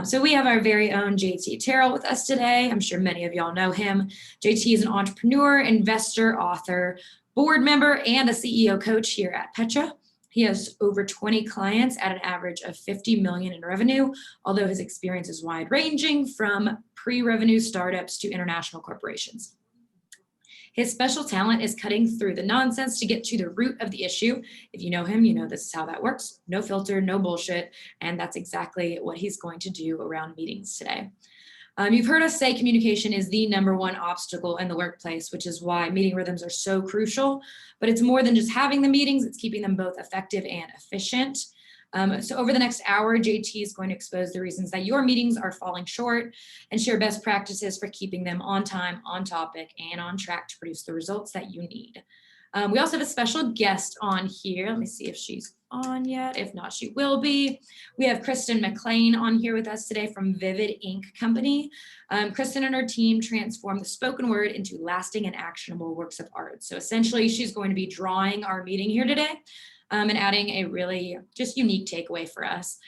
So we have our very own JT Terrell with us today. I'm sure many of y'all know him. JT is an entrepreneur, investor, author, board member, and a CEO coach here at Petra. He has over 20 clients at an average of 50 million in revenue, although his experience is wide ranging from pre-revenue startups to international corporations. His special talent is cutting through the nonsense to get to the root of the issue. If you know him, you know this is how that works. No filter, no bullshit. And that's exactly what he's going to do around meetings today. You've heard us say communication is the #1 obstacle in the workplace, which is why meeting rhythms are so crucial. But it's more than just having the meetings, it's keeping them both effective and efficient. So over the next hour, JT is going to expose the reasons that your meetings are falling short and share best practices for keeping them on time, on topic, and on track to produce the results that you need. We also have a special guest on here. Let me see if she's on yet. If not, she will be. We have Kristen McLean on here with us today from Vivid Ink Company. Kristen and her team transform the spoken word into lasting and actionable works of art. So essentially, she's going to be drawing our meeting here today. And adding a really just unique takeaway for us.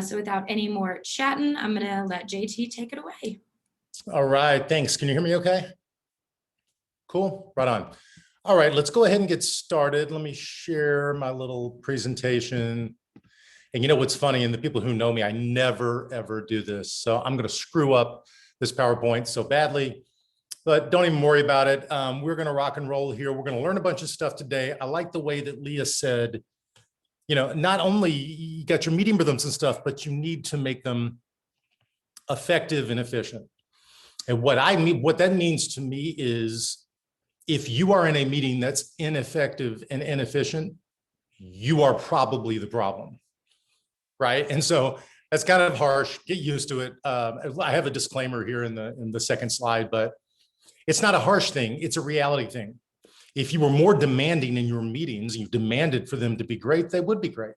So without any more chatting, I'm going to let JT take it away. All right, thanks. Can you hear me okay? Cool, right on. All right, let's go ahead and get started. Let me share my little presentation. And you know what's funny, and the people who know me, I never, ever do this. So I'm going to screw up this PowerPoint so badly. But don't even worry about it. We're going to rock and roll here. We're going to learn a bunch of stuff today. I like the way that Leah said, you know, not only you got your meeting rhythms and stuff, but you need to make them effective and efficient. And what that means to me is if you are in a meeting that's ineffective and inefficient, you are probably the problem, right? And so that's kind of harsh. Get used to it. I have a disclaimer here in the second slide, but it's not a harsh thing. It's a reality thing. If you were more demanding in your meetings, you demanded for them to be great, they would be great.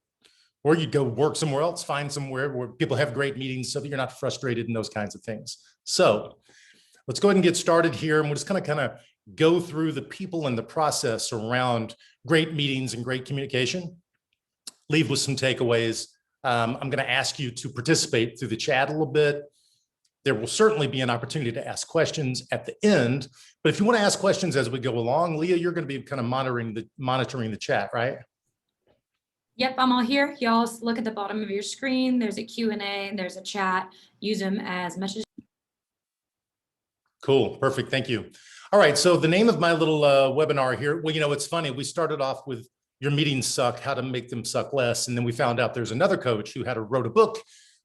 Or you'd go work somewhere else, find somewhere where people have great meetings so that you're not frustrated and those kinds of things. So let's go ahead and get started here. And we're just kind of go through the people and the process around great meetings and great communication. Leave with some takeaways. I'm going to ask you to participate through the chat a little bit. There will certainly be an opportunity to ask questions at the end, but if you want to ask questions as we go along, Leah, you're going to be kind of monitoring the chat, right? Yep, I'm all here. Y'all look at the bottom of your screen. There's a Q&A and there's a chat. Use them as much as. Cool, perfect, thank you. All right, so the name of my little webinar here, well, you know, it's funny. We started off with your meetings suck, how to make them suck less. And then we found out there's another coach who wrote a book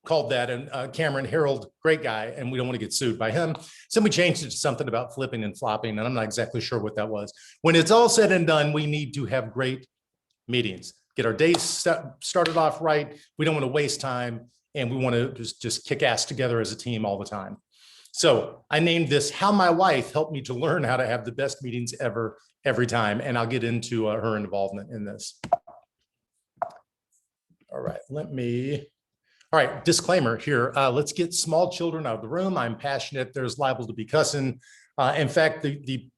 called that, and Cameron Harold, great guy, and we don't want to get sued by him. So we changed it to something about flipping and flopping, and I'm not exactly sure what that was. When it's all said and done, we need to have great meetings, get our days started off right. We don't want to waste time, and we want to just kick ass together as a team all the time. So I named this How My Wife Helped Me to Learn How to Have the Best Meetings Ever, Every Time, and I'll get into her involvement in this. All right, all right, disclaimer here. Let's get small children out of the room. I'm passionate. There's liable to be cussing. In fact, the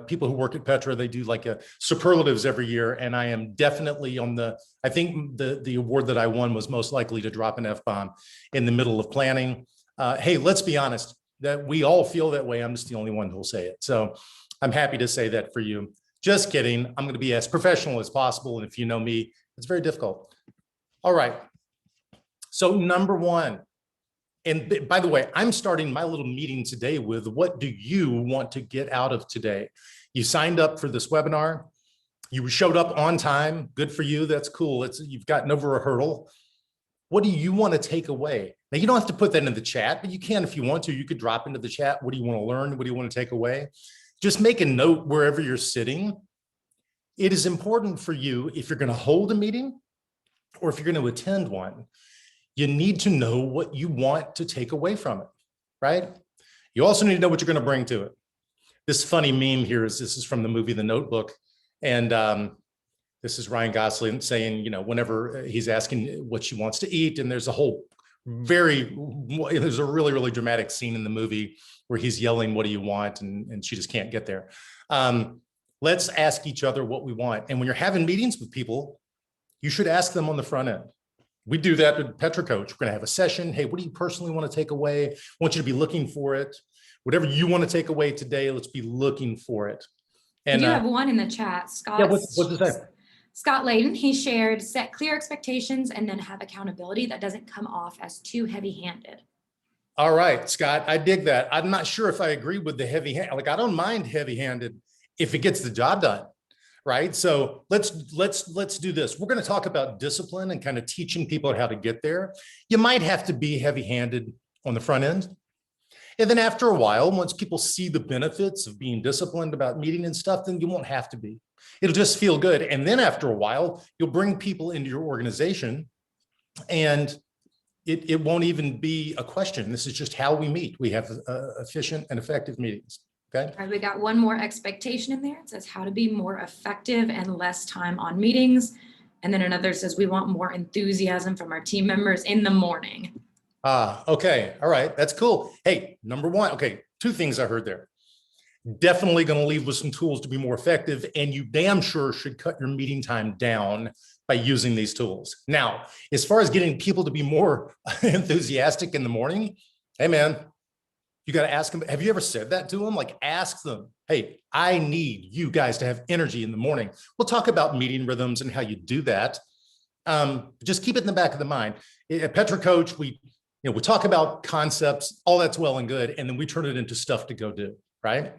people who work at Petra, they do like superlatives every year, and I am definitely on I think the award that I won was most likely to drop an F-bomb in the middle of planning. Hey, let's be honest, that we all feel that way. I'm just the only one who will say it. So I'm happy to say that for you. Just kidding. I'm going to be as professional as possible. And if you know me, it's very difficult. All right. So #1, and by the way, I'm starting my little meeting today with what do you want to get out of today? You signed up for this webinar. You showed up on time. Good for you. That's cool. You've gotten over a hurdle. What do you want to take away? Now, you don't have to put that in the chat, but you can if you want to. You could drop into the chat. What do you want to learn? What do you want to take away? Just make a note wherever you're sitting. It is important for you, if you're going to hold a meeting or if you're going to attend one, you need to know what you want to take away from it, right? You also need to know what you're going to bring to it. This funny meme here this is from the movie The Notebook. And this is Ryan Gosling saying, you know, whenever he's asking what she wants to eat, and there's a really, really dramatic scene in the movie where he's yelling, what do you want? And she just can't get there. Let's ask each other what we want. And when you're having meetings with people, you should ask them on the front end. We do that with Petra Coach. We're going to have a session. Hey, what do you personally want to take away? I want you to be looking for it. Whatever you want to take away today, let's be looking for it. And we do have one in the chat. Scott. Yeah, what's that? Scott Layden, he shared, set clear expectations and then have accountability that doesn't come off as too heavy-handed. All right, Scott, I dig that. I'm not sure if I agree with the heavy-handed. Like, I don't mind heavy-handed if it gets the job done, right? So let's do this. We're going to talk about discipline and kind of teaching people how to get there. You might have to be heavy-handed on the front end. And then after a while, once people see the benefits of being disciplined about meeting and stuff, then you won't have to be. It'll just feel good. And then after a while, you'll bring people into your organization and it won't even be a question. This is just how we meet. We have efficient and effective meetings. Okay. All right, we got one more expectation in there. It says how to be more effective and less time on meetings. And then another says we want more enthusiasm from our team members in the morning. Okay. All right. That's cool. Hey, number one. Okay. Two things I heard there. Definitely going to leave with some tools to be more effective. And you damn sure should cut your meeting time down by using these tools. Now, as far as getting people to be more enthusiastic in the morning, hey man, you got to ask them. Have you ever said that to them? Like, ask them, hey, I need you guys to have energy in the morning. We'll talk about meeting rhythms and how you do that. Just keep it in the back of the mind. At Petra Coach, we talk about concepts, all that's well and good, and then we turn it into stuff to go do, right?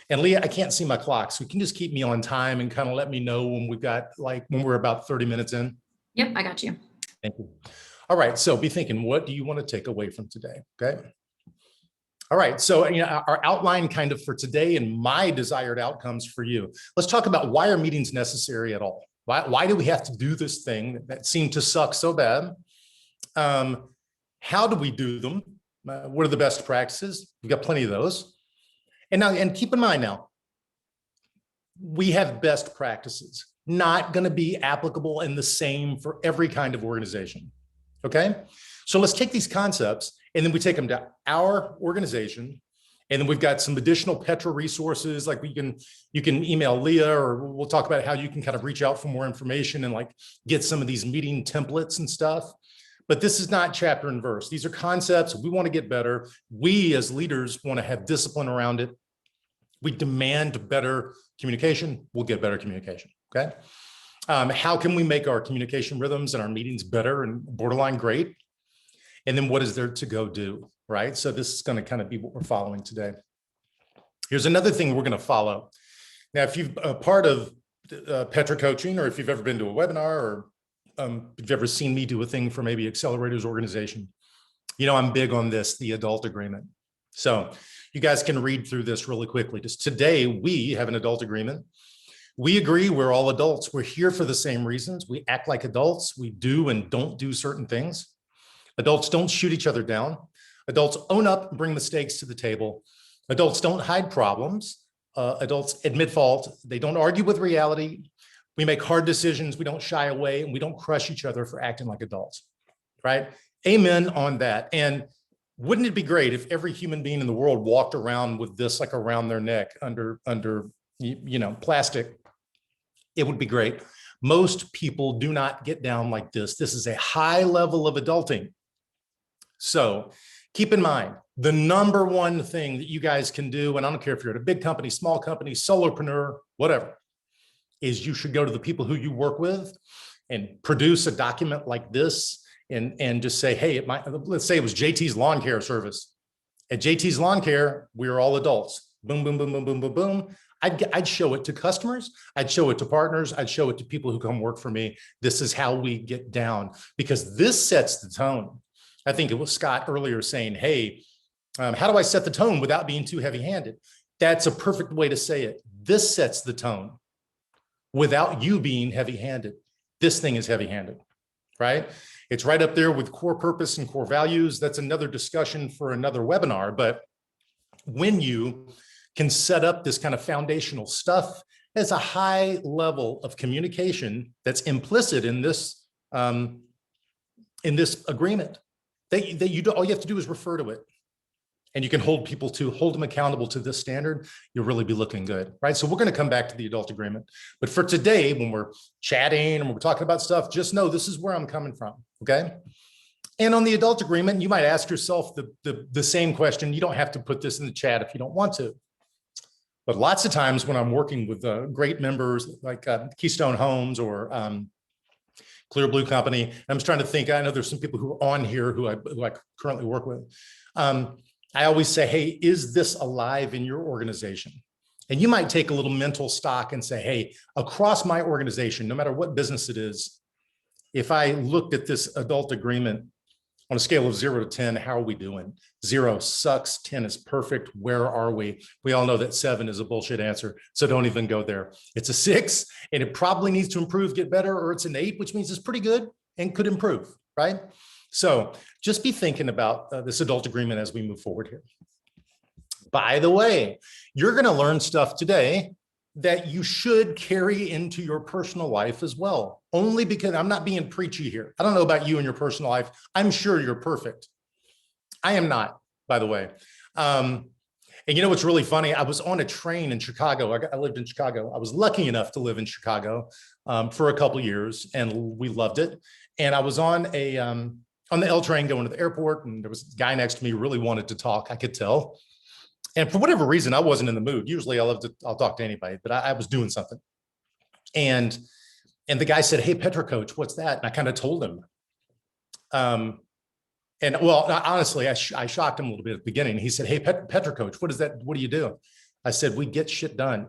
And Leah, I can't see my clock, so you can just keep me on time and kind of let me know when we're about 30 minutes in. Yep, I got you. Thank you. All right, so be thinking, what do you want to take away from today? Okay. All right, so our outline kind of for today and my desired outcomes for you. Let's talk about why are meetings necessary at all? Why do we have to do this thing that seemed to suck so bad? How do we do them? What are the best practices? We've got plenty of those. And keep in mind now, we have best practices, not going to be applicable and the same for every kind of organization. Okay. So let's take these concepts and then we take them to our organization. And then we've got some additional Petra resources, like you can email Leah, or we'll talk about how you can kind of reach out for more information and like get some of these meeting templates and stuff. But this is not chapter and verse. These are concepts. We want to get better. We as leaders want to have discipline around it. We demand better communication. We'll get better communication. Okay. How can we make our communication rhythms and our meetings better and borderline great? And then what is there to go do? Right. So this is going to kind of be what we're following today. Here's another thing we're going to follow. Now, if you've a part of Petra coaching, or if you've ever been to a webinar, or if you've ever seen me do a thing for maybe Accelerators organization, I'm big on this, the adult agreement. So you guys can read through this really quickly. Just today, we have an adult agreement. We agree we're all adults. We're here for the same reasons. We act like adults. We do and don't do certain things. Adults don't shoot each other down. Adults own up and bring mistakes to the table. Adults don't hide problems. Adults admit fault. They don't argue with reality. We make hard decisions. We don't shy away, and we don't crush each other for acting like adults, right? Amen on that. And wouldn't it be great if every human being in the world walked around with this like around their neck under plastic? It would be great. Most people do not get down like this. This is a high level of adulting. So keep in mind, the number one thing that you guys can do, and I don't care if you're at a big company, small company, solopreneur, whatever, is you should go to the people who you work with and produce a document like this and just say, hey, let's say it was JT's Lawn Care Service. At JT's Lawn Care, we're all adults. Boom, boom, boom, boom, boom, boom, boom. I'd show it to customers. I'd show it to partners. I'd show it to people who come work for me. This is how we get down, because this sets the tone. I think it was Scott earlier saying, hey, how do I set the tone without being too heavy-handed? That's a perfect way to say it. This sets the tone without you being heavy-handed. This thing is heavy-handed, right? It's right up there with core purpose and core values. That's another discussion for another webinar. But when you can set up this kind of foundational stuff, there's a high level of communication that's implicit in this agreement. All you have to do is refer to it. and you can hold them accountable to this standard, you'll really be looking good, right? So we're going to come back to the adult agreement. But for today, when we're chatting and we're talking about stuff, just know this is where I'm coming from, okay? And on the adult agreement, you might ask yourself the same question. You don't have to put this in the chat if you don't want to. But lots of times when I'm working with great members like Keystone Homes or Clear Blue Company, and I'm just trying to think, I know there's some people who are on here who I currently work with. I always say, hey, is this alive in your organization? And you might take a little mental stock and say, hey, across my organization, no matter what business it is, if I looked at this adult agreement on a scale of 0 to 10, how are we doing? 0 sucks, 10 is perfect. Where are we? We all know that 7 is a bullshit answer, so don't even go there. It's a 6, and it probably needs to improve, get better, or it's an 8, which means it's pretty good and could improve, right? So just be thinking about this adult agreement as we move forward here. By the way, you're going to learn stuff today that you should carry into your personal life as well. Only because I'm not being preachy here. I don't know about you in your personal life. I'm sure you're perfect. I am not, by the way. And you know what's really funny? I was on a train in Chicago. I lived in Chicago. I was lucky enough to live in Chicago for a couple of years, and we loved it. And I was on the L train going to the airport, and there was a guy next to me who really wanted to talk. I could tell. And for whatever reason, I wasn't in the mood. Usually I'll talk to anybody, but I was doing something. And the guy said, hey, Petra coach, what's that? And I kind of told him. And well, honestly, I shocked him a little bit at the beginning. He said, hey, Petra coach, what is that? What do you do? I said, we get shit done.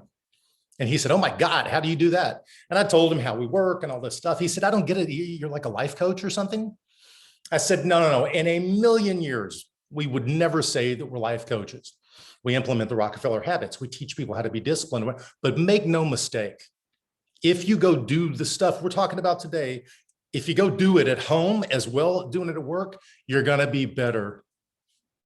And he said, oh my God, how do you do that? And I told him how we work and all this stuff. He said, I don't get it. You're like a life coach or something? I said, no. In a million years, we would never say that we're life coaches. We implement the Rockefeller habits. We teach people how to be disciplined, but make no mistake. If you go do the stuff we're talking about today, if you go do it at home as well, doing it at work, you're going to be better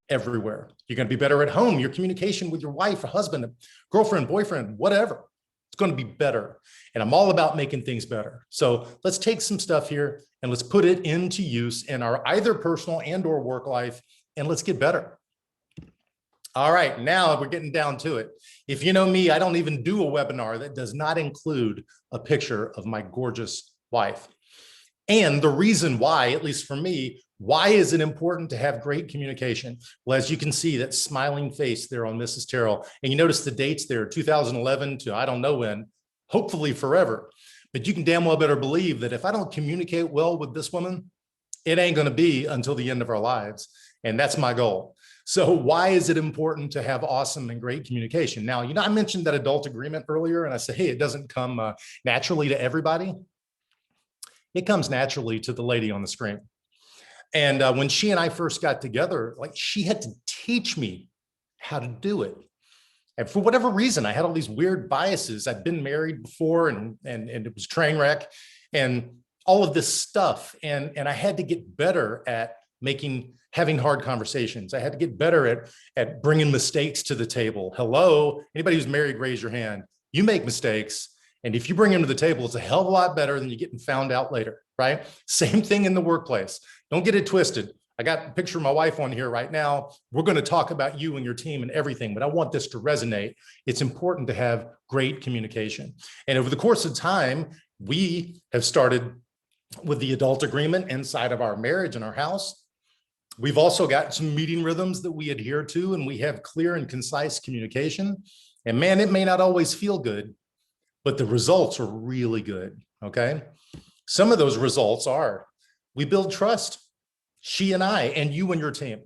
everywhere. You're going to be better at home. Your communication with your wife, or husband, girlfriend, boyfriend, whatever, it's going to be better. And I'm all about making things better. So let's take some stuff here and let's put it into use in our either personal and or work life, and let's get better. All right, now we're getting down to it. If you know me, I don't even do a webinar that does not include a picture of my gorgeous wife. And the reason why, at least for me, why is it important to have great communication? Well, as you can see, that smiling face there on Mrs. Terrell, and you notice the dates there, 2011 to I don't know when, hopefully forever. But you can damn well better believe that if I don't communicate well with this woman, it ain't going to be until the end of our lives. And that's my goal. So why is it important to have awesome and great communication? Now, you know, I mentioned that adult agreement earlier, and I said, hey, it doesn't come naturally to everybody. It comes naturally to the lady on the screen. And when she and I first got together, like, she had to teach me how to do it. And for whatever reason, I had all these weird biases. I'd been married before, and it was train wreck and all of this stuff. And I had to get better at having hard conversations. I had to get better at bringing mistakes to the table. Hello, anybody who's married, raise your hand. You make mistakes. And if you bring them to the table, it's a hell of a lot better than you getting found out later, right? Same thing in the workplace. Don't get it twisted. I got a picture of my wife on here right now. We're going to talk about you and your team and everything, but I want this to resonate. It's important to have great communication. And over the course of time, we have started with the adult agreement inside of our marriage and our house. We've also got some meeting rhythms that we adhere to, and we have clear and concise communication. And man, it may not always feel good, but the results are really good, okay? Some of those results are, we build trust, she and I, and you and your team.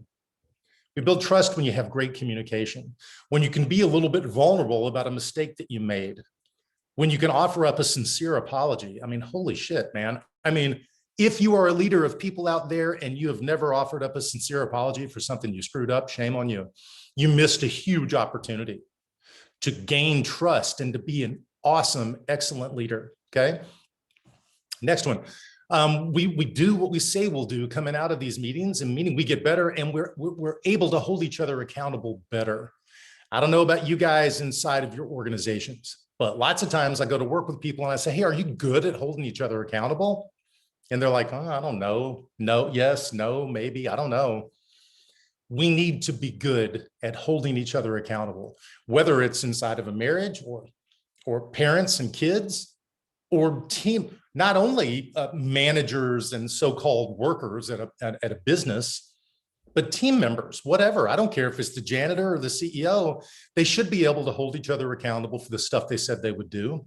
We build trust when you have great communication, when you can be a little bit vulnerable about a mistake that you made, when you can offer up a sincere apology. I mean, holy shit, man. I mean, if you are a leader of people out there and you have never offered up a sincere apology for something you screwed up, shame on you. You missed a huge opportunity to gain trust and to be an awesome, excellent leader, okay? Next one. We do what we say we'll do coming out of these meetings, and meaning we get better, and we're able to hold each other accountable better. I don't know about you guys inside of your organizations, but lots of times I go to work with people and I say, hey, are you good at holding each other accountable? And they're like, oh, I don't know. No, yes, no, maybe, I don't know. we need to be good at holding each other accountable, whether it's inside of a marriage or parents and kids or team, not only managers and so-called workers at a business, but team members, whatever. I don't care if it's the janitor or the CEO, they should be able to hold each other accountable for the stuff they said they would do.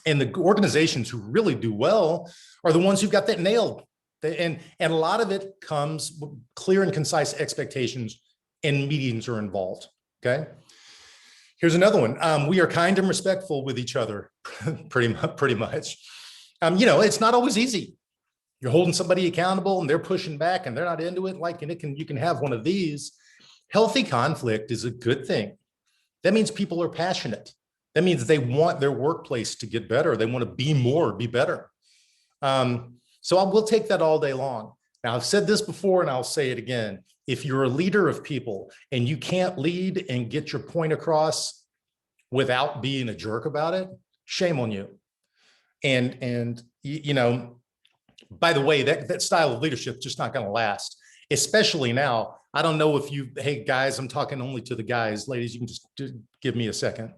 And the organizations who really do well are the ones who've got that nailed. And a lot of it comes with clear and concise expectations, and meetings are involved, okay? Here's another one. We are kind and respectful with each other, pretty much. It's not always easy. You're holding somebody accountable and they're pushing back and they're not into it. You can have one of these. Healthy conflict is a good thing. That means people are passionate. That means they want their workplace to get better. They want to be more, be better. So we'll take that all day long. Now, I've said this before and I'll say it again. If you're a leader of people and you can't lead and get your point across without being a jerk about it, shame on you. And by the way, that style of leadership is just not going to last, especially now. I don't know if hey guys, I'm talking only to the guys. Ladies, you can just give me a second.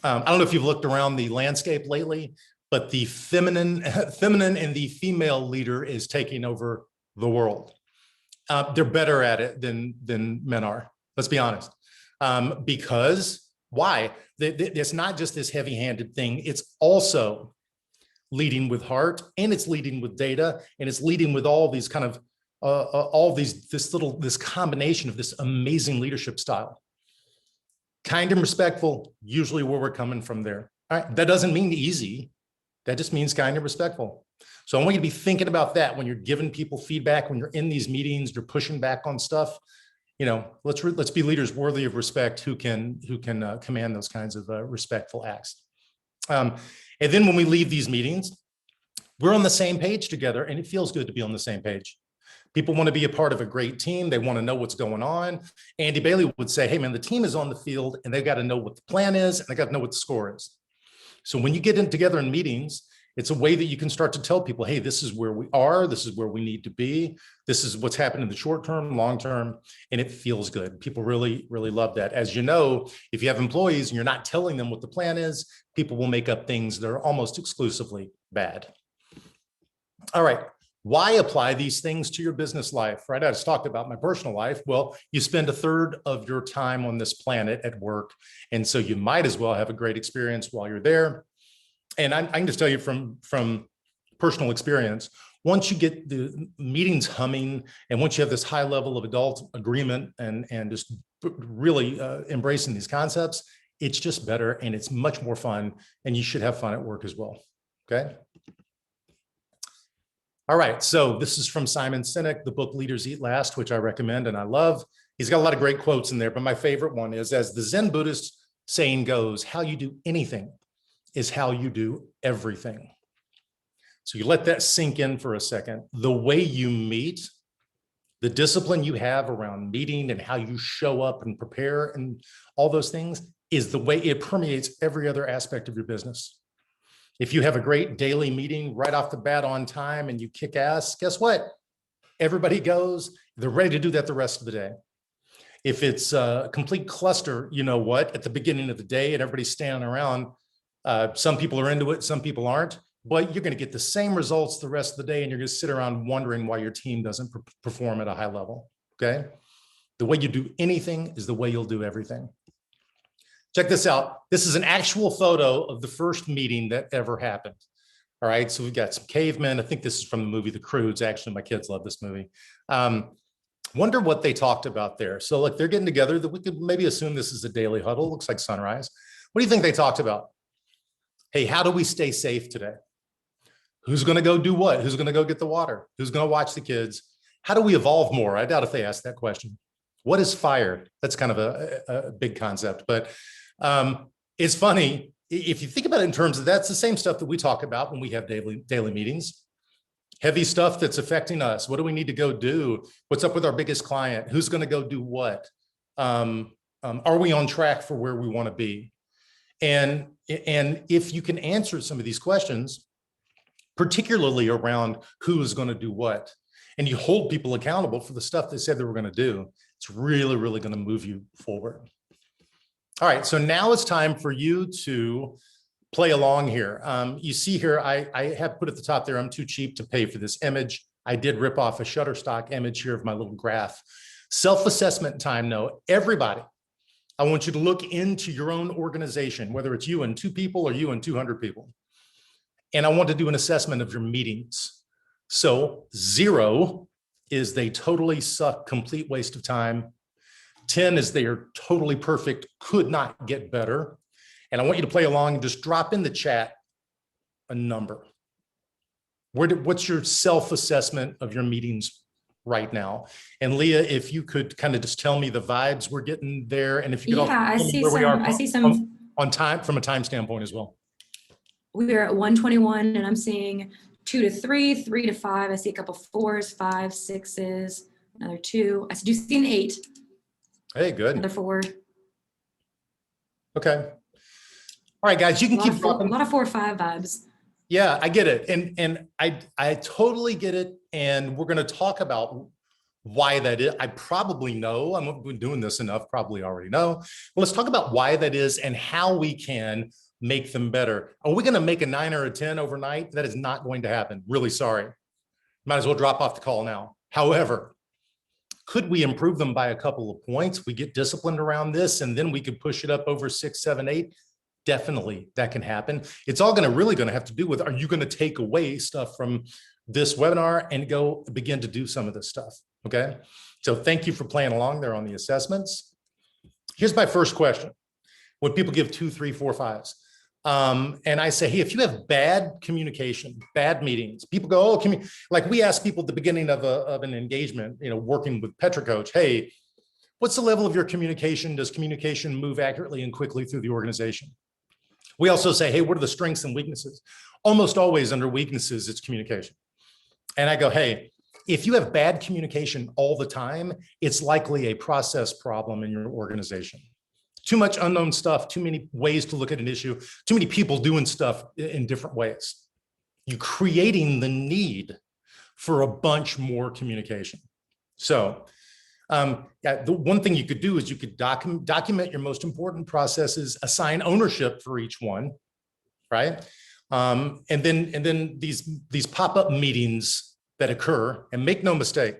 I don't know if you've looked around the landscape lately, but the feminine and the female leader is taking over the world. They're better at it than men are. Let's be honest. Because why? It's not just this heavy-handed thing. It's also leading with heart, and it's leading with data, and it's leading with all these kind of this combination of this amazing leadership style. Kind and respectful, usually where we're coming from there. All right, that doesn't mean easy. That just means kind and respectful. So I want you to be thinking about that when you're giving people feedback, when you're in these meetings, you're pushing back on stuff. Let's be leaders worthy of respect who can command those kinds of respectful acts. And then when we leave these meetings, we're on the same page together, and it feels good to be on the same page. People want to be a part of a great team. They want to know what's going on. Andy Bailey would say, hey man, the team is on the field and they've got to know what the plan is and they got to know what the score is. So when you get together in meetings, it's a way that you can start to tell people, hey, this is where we are. This is where we need to be. This is what's happened in the short term, long term, and it feels good. People really, really love that. As you know, if you have employees and you're not telling them what the plan is, people will make up things that are almost exclusively bad. All right. Why apply these things to your business life, right? I just talked about my personal life. Well, you spend a third of your time on this planet at work. And so you might as well have a great experience while you're there. And I can just tell you from personal experience, once you get the meetings humming and once you have this high level of adult agreement and just really embracing these concepts, it's just better and it's much more fun, and you should have fun at work as well, okay? All right, so this is from Simon Sinek, the book Leaders Eat Last, which I recommend and I love. He's got a lot of great quotes in there, but my favorite one is, as the Zen Buddhist saying goes, how you do anything is how you do everything. So you let that sink in for a second. The way you meet, the discipline you have around meeting and how you show up and prepare and all those things is the way it permeates every other aspect of your business. If you have a great daily meeting right off the bat on time and you kick ass, guess what? Everybody goes, they're ready to do that the rest of the day. If it's a complete cluster, you know what, at the beginning of the day and everybody's standing around, some people are into it, some people aren't, but you're going to get the same results the rest of the day and you're going to sit around wondering why your team doesn't perform at a high level, okay? The way you do anything is the way you'll do everything. Check this out. This is an actual photo of the first meeting that ever happened. All right, so we've got some cavemen. I think this is from the movie The Croods. Actually, my kids love this movie. Wonder what they talked about there. So like they're getting together, that we could maybe assume this is a daily huddle. Looks like sunrise. What do you think they talked about? Hey, how do we stay safe today? Who's going to go do what? Who's going to go get the water? Who's going to watch the kids? How do we evolve more? I doubt if they asked that question. What is fire? That's kind of a big concept, but it's funny. If you think about it in terms of that's the same stuff that we talk about when we have daily meetings. Heavy stuff that's affecting us. What do we need to go do? What's up with our biggest client? Who's going to go do what? Are we on track for where we want to be? And if you can answer some of these questions, particularly around who is going to do what, and you hold people accountable for the stuff they said they were going to do, it's really, really going to move you forward. All right, so now it's time for you to play along here. You see here, I have put at the top there, I'm too cheap to pay for this image. I did rip off a Shutterstock image here of my little graph. Self-assessment time, though. Everybody, I want you to look into your own organization, whether it's you and 2 people or you and 200 people. And I want to do an assessment of your meetings. So 0 is they totally suck, complete waste of time. 10 is they are totally perfect, could not get better. And I want you to play along and just drop in the chat a number. What's your self-assessment of your meetings right now? And Leah, if you could kind of just tell me the vibes we're getting there, and if you could also tell me where we are I see some on time, from a time standpoint as well. We're at 121, and I'm seeing 2 to 3, 3 to 5. I see a couple 4s, 5s, 6s, another 2. I do see an 8. Hey, good. Another 4. Okay. All right, guys, you can keep dropping. A lot of 4 or 5 vibes. Yeah, I get it. And I totally get it. And we're going to talk about why that is. I probably know, I've been doing this enough, probably already know. But let's talk about why that is and how we can make them better. Are we going to make a 9 or a 10 overnight? That is not going to happen. Really sorry. Might as well drop off the call now. However, could we improve them by a couple of points? We get disciplined around this, and then we could push it up over 6, 7, 8. Definitely that can happen. It's all really going to have to do with, are you going to take away stuff from this webinar and go begin to do some of this stuff? Okay. So thank you for playing along there on the assessments. Here's my first question. When people give 2, 3, 4, 5s, and I say, hey, if you have bad communication, bad meetings, people go, oh, like we ask people at the beginning of an engagement, working with Petra Coach, hey, what's the level of your communication? Does communication move accurately and quickly through the organization? We also say, hey, what are the strengths and weaknesses? Almost always under weaknesses, it's communication. And I go, hey, if you have bad communication all the time, it's likely a process problem in your organization. Too much unknown stuff, too many ways to look at an issue, too many people doing stuff in different ways. You're creating the need for a bunch more communication. So the one thing you could do is you could document your most important processes, assign ownership for each one, right? And then these pop-up meetings that occur, and make no mistake,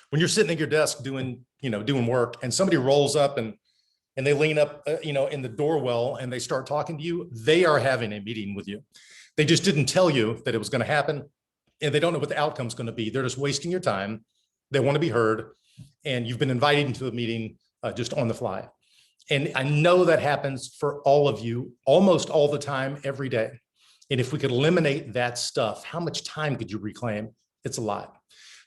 when you're sitting at your desk doing work, and somebody rolls up and they lean up, in the doorwell and they start talking to you, they are having a meeting with you. They just didn't tell you that it was going to happen, and they don't know what the outcome's going to be. They're just wasting your time. They want to be heard. And you've been invited into a meeting just on the fly. And I know that happens for all of you almost all the time, every day. And if we could eliminate that stuff, how much time could you reclaim? It's a lot.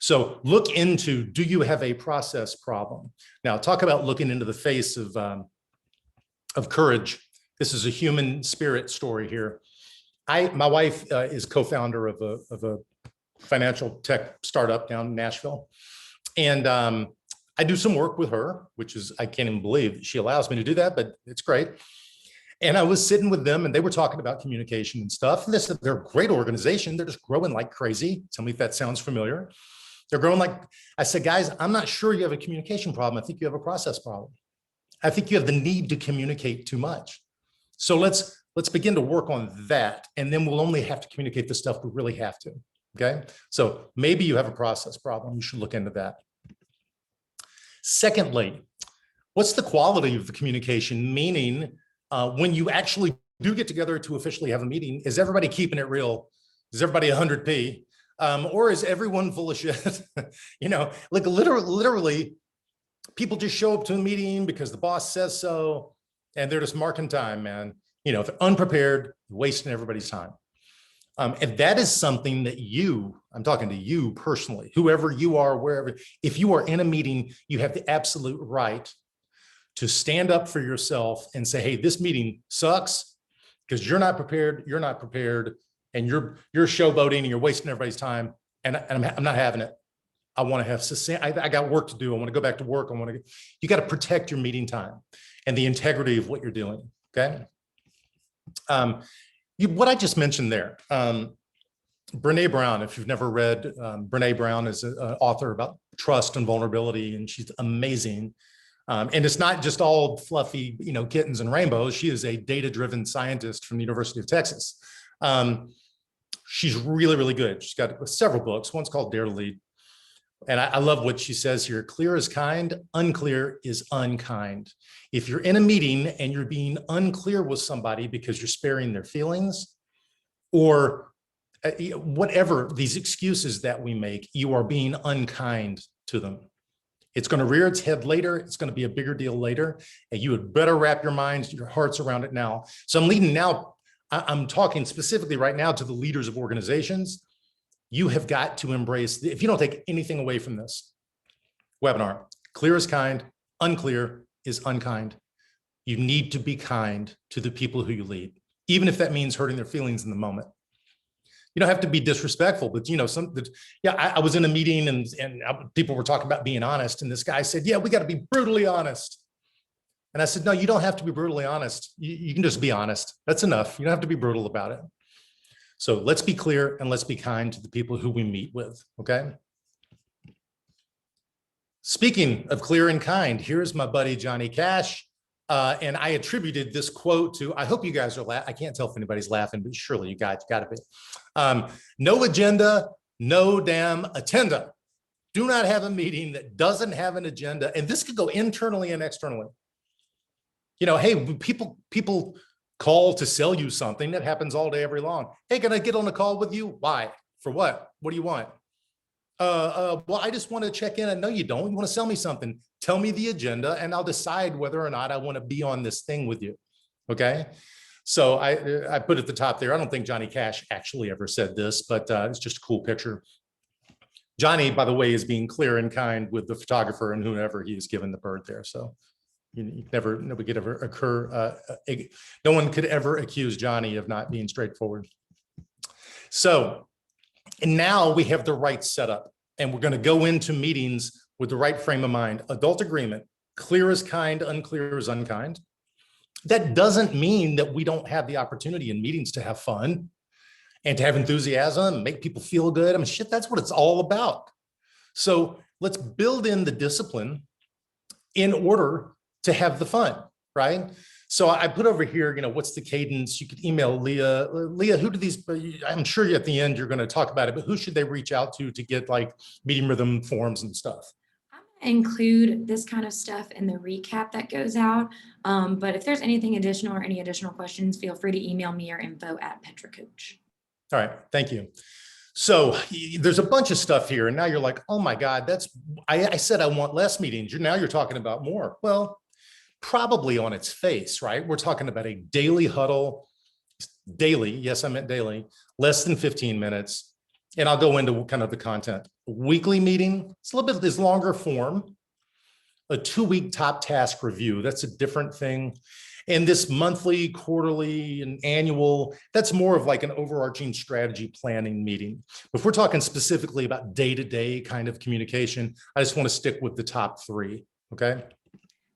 So look into, do you have a process problem? Now, talk about looking into the face of courage. This is a human spirit story here. My wife is co-founder of a financial tech startup down in Nashville. And I do some work with her, which is, I can't even believe she allows me to do that, but it's great. And I was sitting with them and they were talking about communication and stuff. And they said, they're a great organization. They're just growing like crazy. Tell me if that sounds familiar. They're growing like, I said, guys, I'm not sure you have a communication problem. I think you have a process problem. I think you have the need to communicate too much. So let's begin to work on that. And then we'll only have to communicate the stuff we really have to. Okay. So maybe you have a process problem. You should look into that. Secondly, what's the quality of the communication? Meaning, when you actually do get together to officially have a meeting, is everybody keeping it real? Is everybody 100p? Or is everyone full of shit? Like literally, people just show up to a meeting because the boss says so, and they're just marking time, man. If they're unprepared, wasting everybody's time. And that is something that I'm talking to you personally, whoever you are, wherever, if you are in a meeting, you have the absolute right to stand up for yourself and say, hey, this meeting sucks because you're not prepared, and you're showboating and you're wasting everybody's time. And I'm not having it. I want to have, I got work to do. I want to go back to work. You got to protect your meeting time and the integrity of what you're doing. Okay. What I just mentioned there, Brene Brown, if you've never read, Brene Brown is an author about trust and vulnerability, and she's amazing. And it's not just all fluffy, kittens and rainbows. She is a data-driven scientist from the University of Texas. She's really, really good. She's got several books. One's called Dare to Lead. And I love what she says here. Clear is kind, unclear is unkind. If you're in a meeting and you're being unclear with somebody because you're sparing their feelings, or whatever these excuses that we make, you are being unkind to them. It's going to rear its head later. It's going to be a bigger deal later. And you had better wrap your minds, your hearts around it now. So I'm talking specifically right now to the leaders of organizations. You have got to embrace, if you don't take anything away from this webinar, clear is kind, unclear is unkind. You need to be kind to the people who you lead, even if that means hurting their feelings in the moment. You don't have to be disrespectful, but I was in a meeting and people were talking about being honest. And this guy said, yeah, we got to be brutally honest. And I said, no, you don't have to be brutally honest. You can just be honest. That's enough. You don't have to be brutal about it. So let's be clear and let's be kind to the people who we meet with, okay? Speaking of clear and kind, here's my buddy, Johnny Cash. And I attributed this quote to, I hope you guys are laughing. I can't tell if anybody's laughing, but surely you guys got to be. No agenda, no damn attenda. Do not have a meeting that doesn't have an agenda. And this could go internally and externally. Hey, people call to sell you something. That happens all day, every long. Hey, can I get on a call with you? Why? For what? What do you want? Well, I just want to check in. And no, you don't. You want to sell me something. Tell me the agenda and I'll decide whether or not I want to be on this thing with you. Okay. So I put at the top there. I don't think Johnny Cash actually ever said this, but it's just a cool picture. Johnny, by the way, is being clear and kind with the photographer and whoever he has given the bird there. So nobody could ever no one could ever accuse Johnny of not being straightforward. So, and now we have the right setup and we're going to go into meetings with the right frame of mind. Adult agreement, clear is kind, unclear is unkind. That doesn't mean that we don't have the opportunity in meetings to have fun and to have enthusiasm, make people feel good. I mean, shit, that's what it's all about. So let's build in the discipline in order to have the fun, right? So I put over here, what's the cadence? You could email Leah. Leah, who do these, I'm sure at the end you're going to talk about it, but who should they reach out to get like meeting rhythm forms and stuff? I'm going to include this kind of stuff in the recap that goes out. But if there's anything additional or any additional questions, feel free to email me or info@Petra Coach. All right, thank you. So there's a bunch of stuff here. And now you're like, oh my God, I said I want less meetings. Now you're talking about more. Well, probably on its face, right? We're talking about a daily huddle, daily, yes, I meant daily, less than 15 minutes. And I'll go into kind of the content. Weekly meeting, it's a little bit this longer form. A 2-week top task review, that's a different thing. And this monthly, quarterly, and annual, that's more of like an overarching strategy planning meeting. If we're talking specifically about day-to-day kind of communication, I just want to stick with the top 3, okay?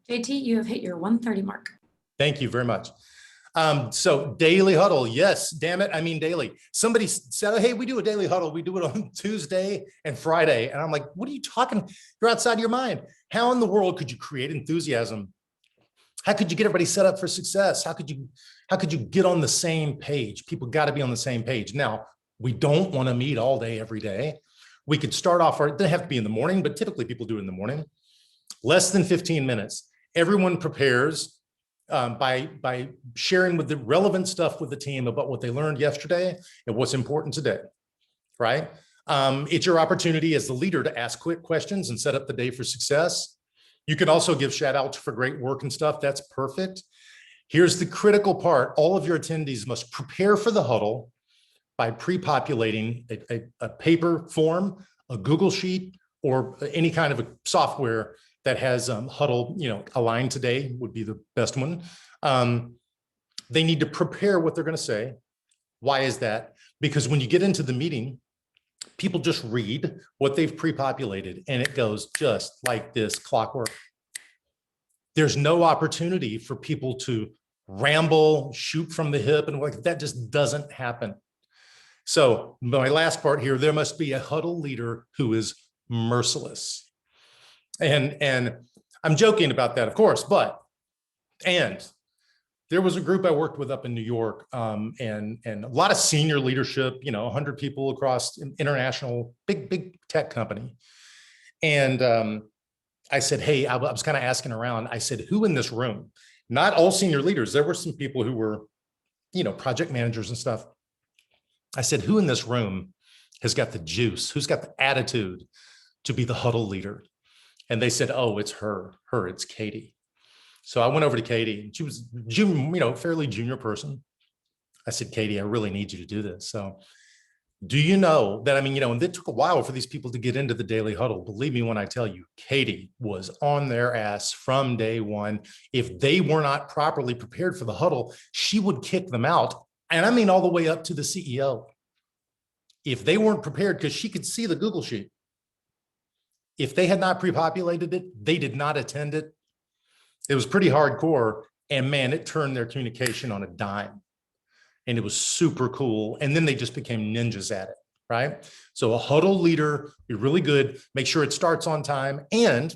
JT, you have hit your 1:30 mark. Thank you very much. So daily huddle, yes, damn it, I mean daily. Somebody said, hey, we do a daily huddle. We do it on Tuesday and Friday. And I'm like, what are you talking? You're outside your mind. How in the world could you create enthusiasm? How could you get everybody set up for success? How could you get on the same page? People got to be on the same page. Now, we don't want to meet all day, every day. We could start off, it doesn't have to be in the morning, but typically people do it in the morning. Less than 15 minutes. Everyone prepares by sharing with the relevant stuff with the team about what they learned yesterday and what's important today, right? It's your opportunity as the leader to ask quick questions and set up the day for success. You can also give shout outs for great work and stuff. That's perfect. Here's the critical part. All of your attendees must prepare for the huddle by pre-populating a paper form, a Google Sheet, or any kind of a software that has huddle, aligned today would be the best one. They need to prepare what they're going to say. Why is that? Because when you get into the meeting, people just read what they've pre-populated and it goes just like this clockwork. There's no opportunity for people to ramble, shoot from the hip, and like that just doesn't happen. So my last part here, there must be a huddle leader who is merciless. And I'm joking about that, of course, and there was a group I worked with up in New York, and a lot of senior leadership, 100 people across international, big tech company. And I said, hey, I was kind of asking around. I said, who in this room? Not all senior leaders. There were some people who were, project managers and stuff. I said, who in this room has got the juice? Who's got the attitude to be the huddle leader? And they said, oh, it's it's Katie. So I went over to Katie. She was, fairly junior person. I said, Katie, I really need you to do this. So do you know that, and it took a while for these people to get into the daily huddle. Believe me when I tell you, Katie was on their ass from day one. If they were not properly prepared for the huddle, she would kick them out. And I mean, all the way up to the CEO. If they weren't prepared, because she could see the Google sheet. If they had not pre-populated it, they did not attend it. It was pretty hardcore. And man, it turned their communication on a dime. And it was super cool. And then they just became ninjas at it, right? So a huddle leader, be really good, make sure it starts on time. And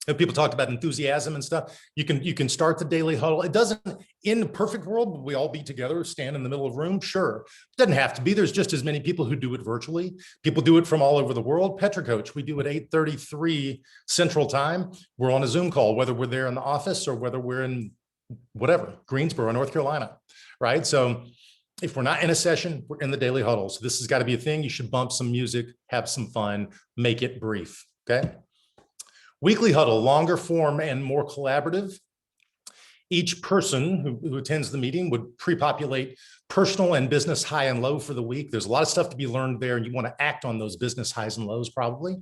if people talked about enthusiasm and stuff, you can start the daily huddle. It doesn't, in the perfect world, would we all be together, stand in the middle of the room? Sure. It doesn't have to be. There's just as many people who do it virtually. People do it from all over the world. Petra Coach, we do it 8:33 Central Time. We're on a Zoom call, whether we're there in the office or whether we're in whatever, Greensboro, North Carolina, right? So if we're not in a session, we're in the daily huddle. So this has got to be a thing. You should bump some music, have some fun, make it brief, okay? Weekly huddle, longer form and more collaborative. Each person who attends the meeting would pre-populate personal and business high and low for the week. There's a lot of stuff to be learned there, and you want to act on those business highs and lows probably.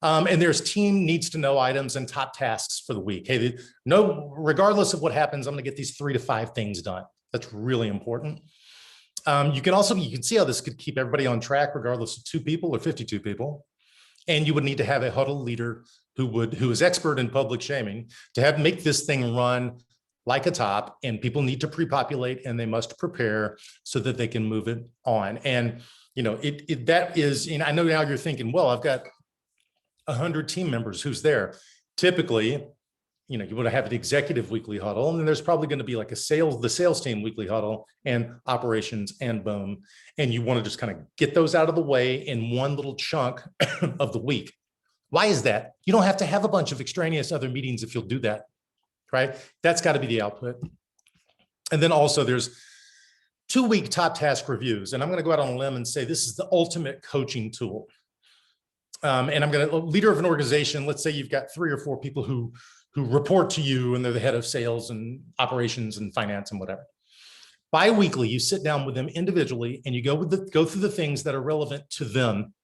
And there's team needs to know items and top tasks for the week. Hey, regardless of what happens, I'm going to get these 3 to 5 things done. That's really important. You can see how this could keep everybody on track, regardless of 2 people or 52 people. And you would need to have a huddle leader who is expert in public shaming to make this thing run like a top, and people need to pre-populate and they must prepare so that they can move it on. And, that is, I know now you're thinking, well, I've got 100 team members, who's there? Typically, you want to have an executive weekly huddle, and then there's probably going to be like the sales team weekly huddle and operations and boom. And you want to just kind of get those out of the way in one little chunk of the week. Why is that? You don't have to have a bunch of extraneous other meetings if you'll do that, right? That's got to be the output. And then also there's 2-week top task reviews. And I'm going to go out on a limb and say this is the ultimate coaching tool. And I'm going to, leader of an organization, let's say you've got 3 or 4 people who report to you, and they're the head of sales and operations and finance and whatever. Bi-weekly, you sit down with them individually and you go through the things that are relevant to them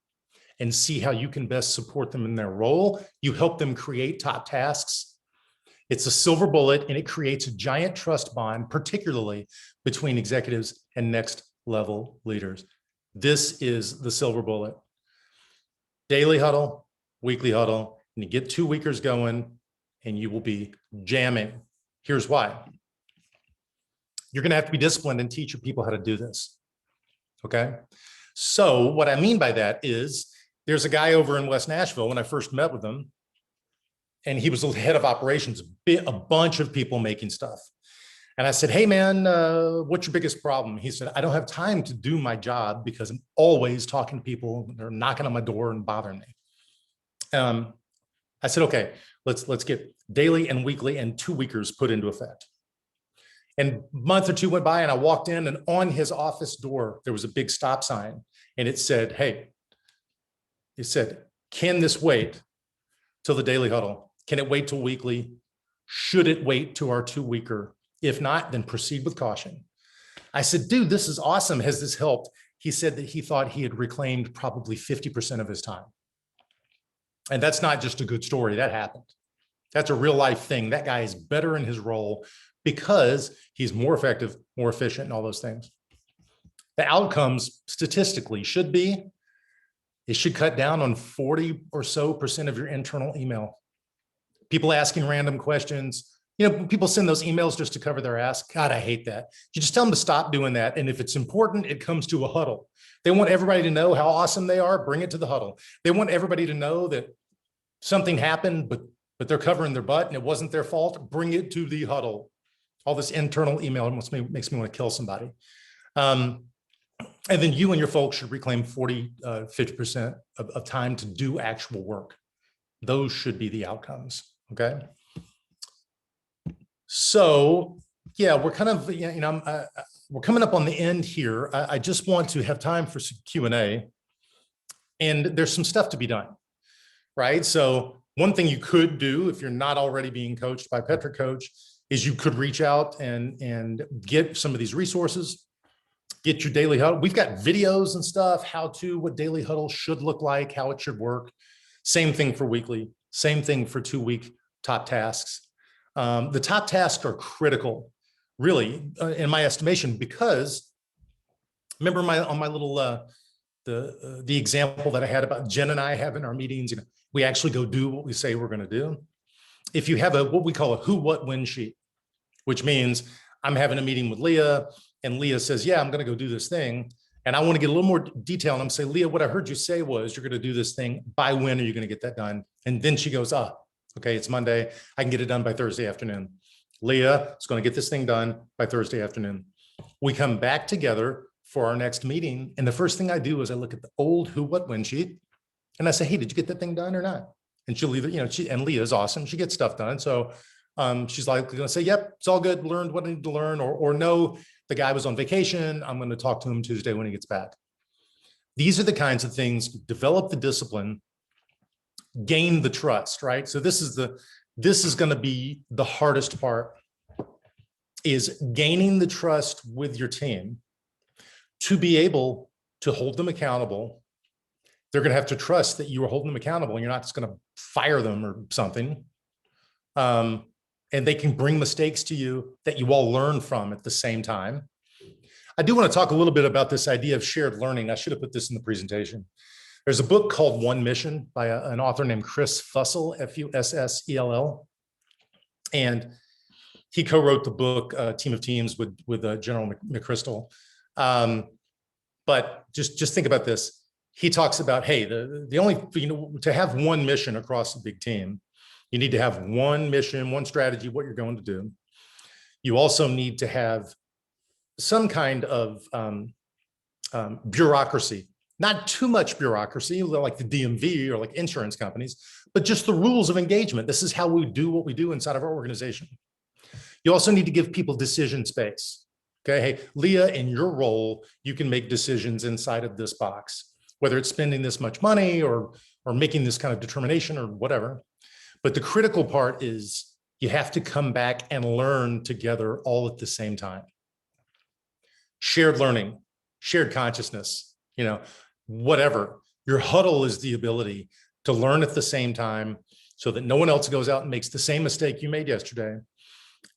and see how you can best support them in their role. You help them create top tasks. It's a silver bullet, and it creates a giant trust bond, particularly between executives and next level leaders. This is the silver bullet. Daily huddle, weekly huddle, and you get 2 weekers going and you will be jamming. Here's why. You're going to have to be disciplined and teach your people how to do this. Okay. So what I mean by that is there's a guy over in West Nashville when I first met with him, and he was the head of operations, a bunch of people making stuff. And I said, hey man, what's your biggest problem? He said, I don't have time to do my job because I'm always talking to people. They're knocking on my door and bothering me. I said, okay, let's get daily and weekly and 2 weekers put into effect. And a month or 2 went by, and I walked in, and on his office door, there was a big stop sign, and it said, hey, can this wait till the daily huddle? Can it wait till weekly? Should it wait to our 2-weeker? If not, then proceed with caution. I said, dude, this is awesome. Has this helped? He said that he thought he had reclaimed probably 50% of his time. And that's not just a good story. That happened. That's a real life thing. That guy is better in his role because he's more effective, more efficient, and all those things. The outcomes statistically should be, it should cut down on 40% or so of your internal email. People asking random questions, people send those emails just to cover their ass. God, I hate that. You just tell them to stop doing that. And if it's important, it comes to a huddle. They want everybody to know how awesome they are. Bring it to the huddle. They want everybody to know that something happened, but they're covering their butt and it wasn't their fault. Bring it to the huddle. All this internal email almost makes me want to kill somebody. And then you and your folks should reclaim 50% of time to do actual work. Those should be the outcomes. Okay. So yeah, we're kind of, we're coming up on the end here. I just want to have time for some Q&A, and there's some stuff to be done, right? So one thing you could do if you're not already being coached by Petra Coach is you could reach out and get some of these resources, get your daily huddle. We've got videos and stuff, what daily huddle should look like, how it should work. Same thing for weekly, same thing for 2-week top tasks. The top tasks are critical, really, in my estimation, because remember on my little the example that I had about Jen and I having our meetings. We actually go do what we say we're going to do. If you have what we call a who, what, when sheet, which means I'm having a meeting with Leah, and Leah says, "Yeah, I'm going to go do this thing," and I want to get a little more detail, and I'm saying, "Leah, what I heard you say was you're going to do this thing. By when are you going to get that done?" And then she goes, okay, it's Monday. I can get it done by Thursday afternoon. Leah is going to get this thing done by Thursday afternoon. We come back together for our next meeting. And the first thing I do is I look at the old who, what, when sheet. And I say, "Hey, did you get that thing done or not?" And she'll either, and Leah's awesome. She gets stuff done. So she's likely going to say, "Yep, it's all good. Learned what I need to learn." Or no, the guy was on vacation. I'm going to talk to him Tuesday when he gets back. These are the kinds of things, develop the discipline, gain the trust, right? So this is going to be the hardest part, is gaining the trust with your team to be able to hold them accountable. They're going to have to trust that you are holding them accountable and you're not just going to fire them or something. And they can bring mistakes to you that you all learn from at the same time. I do want to talk a little bit about this idea of shared learning. I should have put this in the presentation. There's a book called One Mission by an author named Chris Fussell, Fussell. And he co-wrote the book, Team of Teams, with General McChrystal. But just think about this. He talks about, hey, the only, to have one mission across a big team, you need to have one mission, one strategy, what you're going to do. You also need to have some kind of bureaucracy. Not too much bureaucracy, like the DMV or like insurance companies, but just the rules of engagement. This is how we do what we do inside of our organization. You also need to give people decision space. Okay, hey, Leah, in your role, you can make decisions inside of this box, whether it's spending this much money or making this kind of determination or whatever. But the critical part is you have to come back and learn together all at the same time. Shared learning, shared consciousness, whatever. Your huddle is the ability to learn at the same time so that no one else goes out and makes the same mistake you made yesterday.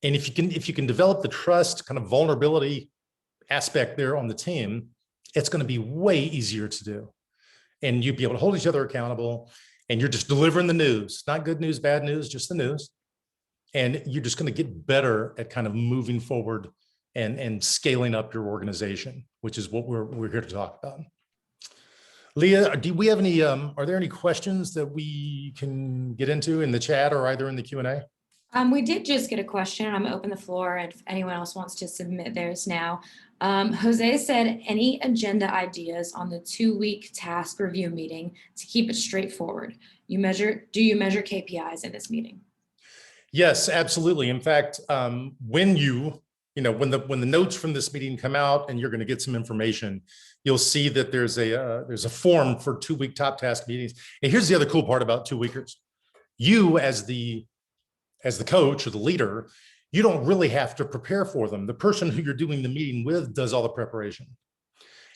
And if you can develop the trust, kind of vulnerability aspect there on the team, it's going to be way easier to do. And you'll be able to hold each other accountable, and you're just delivering the news, not good news, bad news, just the news. And you're just going to get better at kind of moving forward and scaling up your organization, which is what we're here to talk about. Leah, do we have any, are there any questions that we can get into in the chat or either in the Q&A? We did just get a question. I'm gonna open the floor if anyone else wants to submit theirs now. Jose said, any agenda ideas on the 2-week task review meeting to keep it straightforward? Do you measure KPIs in this meeting? Yes, absolutely. In fact, when the notes from this meeting come out and you're going to get some information, you'll see that there's a form for 2-week top task meetings. And here's the other cool part about 2-weekers. You as the coach or the leader, you don't really have to prepare for them. The person who you're doing the meeting with does all the preparation.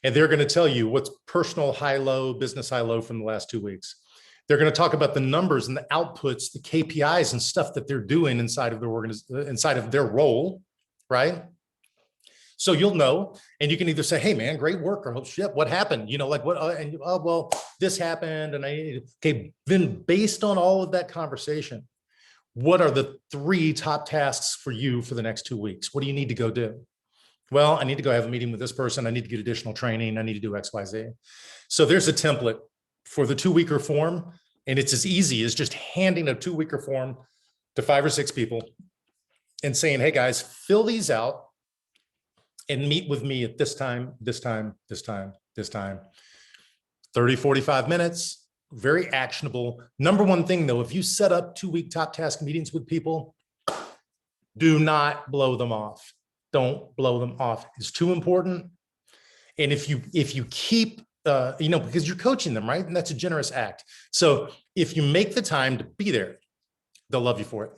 And they're going to tell you what's personal high-low, business high-low from the last 2 weeks. They're going to talk about the numbers and the outputs, the KPIs and stuff that they're doing inside of their role, right? So you'll know, and you can either say, "Hey man, great work," or "Oh shit, what happened?" Like what? And well, this happened, and okay. Then based on all of that conversation, what are the 3 top tasks for you for the next 2 weeks? What do you need to go do? Well, I need to go have a meeting with this person. I need to get additional training. I need to do X, Y, Z. So there's a template for the 2-weeker form. And it's as easy as just handing a 2-weeker form to 5 or 6 people and saying, hey guys, fill these out and meet with me at this time, this time, this time, this time. 30, 45 minutes, very actionable. Number one thing though, if you set up 2-week top task meetings with people, do not blow them off. Don't blow them off. It's too important. And if you keep, because you're coaching them, right? And that's a generous act. So if you make the time to be there, they'll love you for it.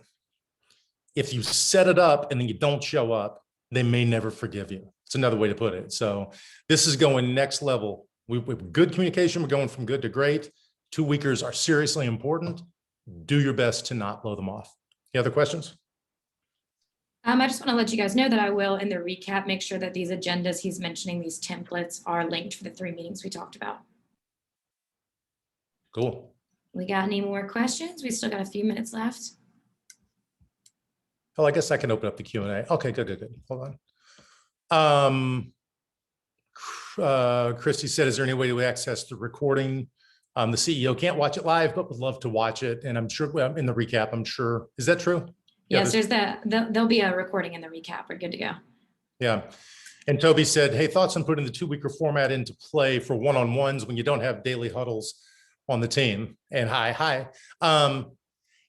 If you set it up and then you don't show up, they may never forgive you. It's another way to put it. So this is going next level. We have good communication. We're going from good to great. 2-weekers are seriously important. Do your best to not blow them off. Any other questions? I just want to let you guys know that I will, in the recap, make sure that these agendas he's mentioning, these templates, are linked for the 3 meetings we talked about. Cool. We got any more questions? We still got a few minutes left. Oh, I guess I can open up the Q&A. Okay, good. Hold on. Christy said, is there any way to access the recording? The CEO can't watch it live, but would love to watch it. And I'm sure in the recap, I'm sure. Is that true? Yes, there'll be a recording in the recap. We're good to go. Yeah. And Toby said, hey, thoughts on putting the 2-weeker format into play for one-on-ones when you don't have daily huddles on the team? And hi.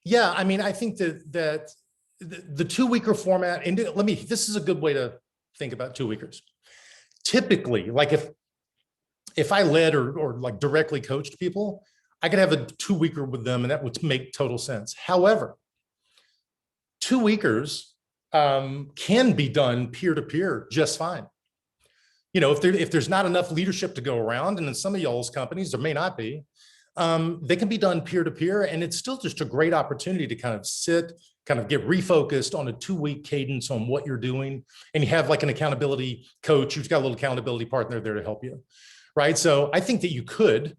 Yeah, I mean, I think that the 2-weeker format, and this is a good way to think about 2-weekers. Typically, like if I led or like directly coached people, I could have a 2-weeker with them and that would make total sense. However, 2-weekers can be done peer-to-peer just fine. If there's not enough leadership to go around, and in some of y'all's companies, there may not be, they can be done peer-to-peer, and it's still just a great opportunity to kind of sit, kind of get refocused on a 2-week cadence on what you're doing. And you have like an accountability coach who's got a little accountability partner there to help you, right? So I think that you could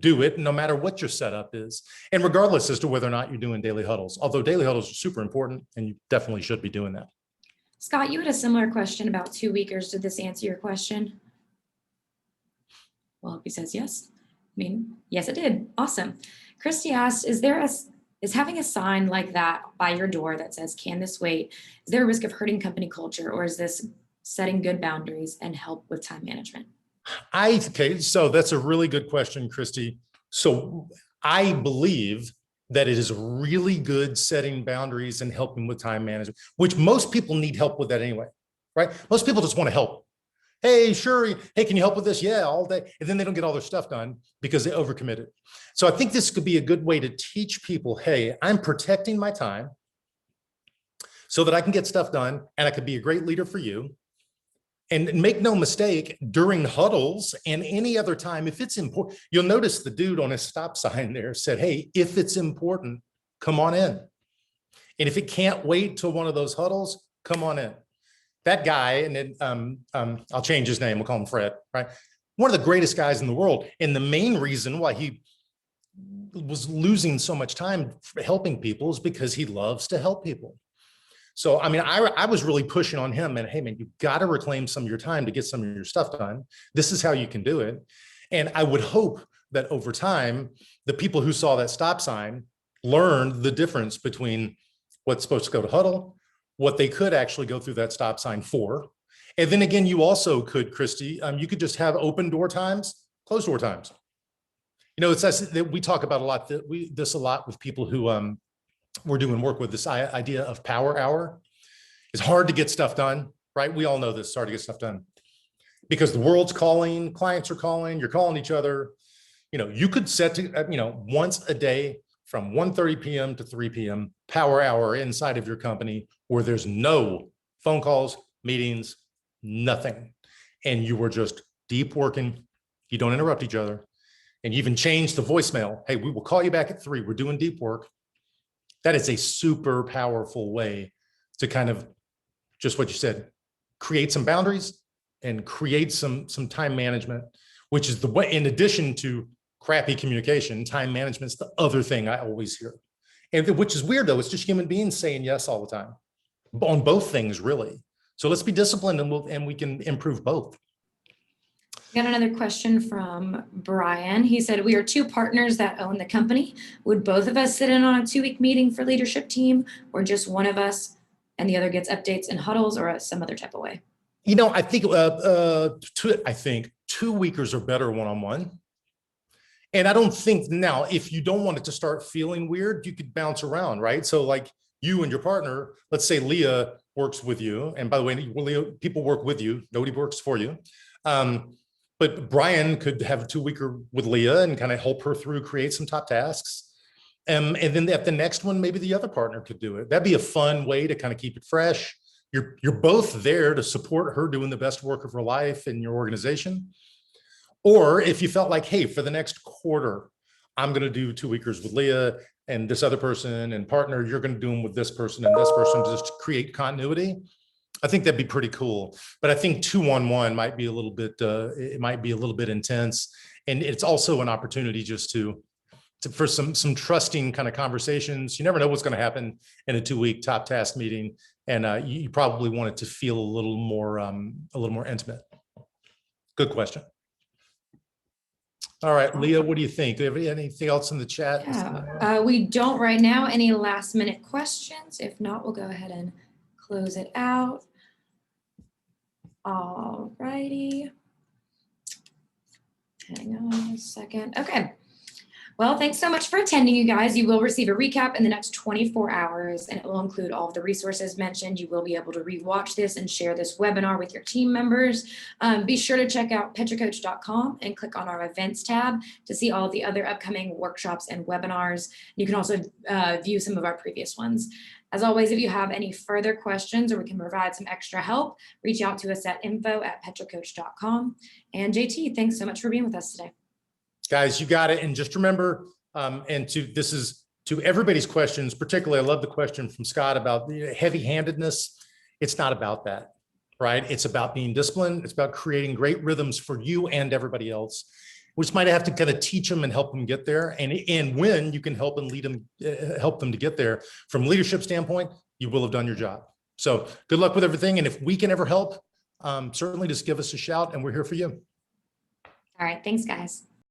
do it no matter what your setup is, and regardless as to whether or not you're doing daily huddles, although daily huddles are super important and you definitely should be doing that. Scott, you had a similar question about 2-weekers. Did this answer your question? Well, he says yes. I mean, yes, it did. Awesome. Christy asked, is having a sign like that by your door that says, can this wait? Is there a risk of hurting company culture, or is this setting good boundaries and help with time management? Okay, so that's a really good question, Christy. So I believe that it is really good setting boundaries and helping with time management, which most people need help with that anyway, right? Most people just want to help. Hey, sure. Hey, can you help with this? Yeah, all day. And then they don't get all their stuff done because they overcommitted. So I think this could be a good way to teach people, hey, I'm protecting my time so that I can get stuff done and I could be a great leader for you. And make no mistake, during huddles and any other time, if it's important, you'll notice the dude on his stop sign there said, hey, if it's important, come on in. And if it can't wait till one of those huddles, come on in. That guy, and then I'll change his name, we'll call him Fred, right? One of the greatest guys in the world. And the main reason why he was losing so much time helping people is because he loves to help people. So, I mean, I was really pushing on him and, hey, man, you've got to reclaim some of your time to get some of your stuff done. This is how you can do it. And I would hope that over time, the people who saw that stop sign learned the difference between what's supposed to go to huddle, what they could actually go through that stop sign for. And then again, you also could, Christy, you could just have open door times, closed door times. It's that we talk about a lot, this a lot with people who, we're doing work with, this idea of power hour. It's hard to get stuff done, right? We all know this, it's hard to get stuff done because the world's calling, clients are calling, you're calling each other. You could set to, once a day from 1:30 p.m. to 3 p.m. power hour inside of your company where there's no phone calls, meetings, nothing. And you were just deep working. You don't interrupt each other. And you even change the voicemail. Hey, we will call you back at 3. We're doing deep work. That is a super powerful way to kind of just what you said, create some boundaries and create some time management, which is the way, in addition to crappy communication, time management's the other thing I always hear. And which is weird though, it's just human beings saying yes all the time on both things really. So let's be disciplined and we can improve both. Got another question from Brian. He said, we are two partners that own the company. Would both of us sit in on a 2-week meeting for leadership team, or just one of us and the other gets updates and huddles, or some other type of way? You know, I think 2-weekers are better one-on-one. And I don't think now, if you don't want it to start feeling weird, you could bounce around, right? So like you and your partner, let's say Leah works with you. And by the way, Leah, people work with you. Nobody works for you. But Brian could have a 2-weeker with Leah and kind of help her through, create some top tasks. And then at the next one, maybe the other partner could do it. That'd be a fun way to kind of keep it fresh. You're both there to support her doing the best work of her life in your organization. Or if you felt like, hey, for the next quarter, I'm going to do 2-weekers with Leah and this other person, and partner, you're going to do them with this person and this person, just to create continuity. I think that'd be pretty cool. But I think 2-on-1 might be a little bit, it might be a little bit intense. And it's also an opportunity just for some trusting kind of conversations. You never know what's going to happen in a 2-week top task meeting. And you probably want it to feel a little more intimate. Good question. All right, Leah, what do you think? Do you have anything else in the chat? Yeah, we don't right now. Any last minute questions? If not, we'll go ahead and close it out. All righty. Hang on a second. Okay. Well, thanks so much for attending, you guys. You will receive a recap in the next 24 hours, and it will include all of the resources mentioned. You will be able to rewatch this and share this webinar with your team members. Be sure to check out petracoach.com and click on our events tab to see all of the other upcoming workshops and webinars. You can also view some of our previous ones. As always, if you have any further questions or we can provide some extra help, reach out to us at info@petracoach.com. And JT, thanks so much for being with us today. Guys, you got it. And just remember, this is to everybody's questions, particularly, I love the question from Scott about the heavy-handedness. It's not about that, right? It's about being disciplined. It's about creating great rhythms for you and everybody else. We just might have to kind of teach them and help them get there. And when you can help and lead them, help them to get there from a leadership standpoint, you will have done your job. So good luck with everything. And if we can ever help, certainly just give us a shout and we're here for you. All right. Thanks, guys.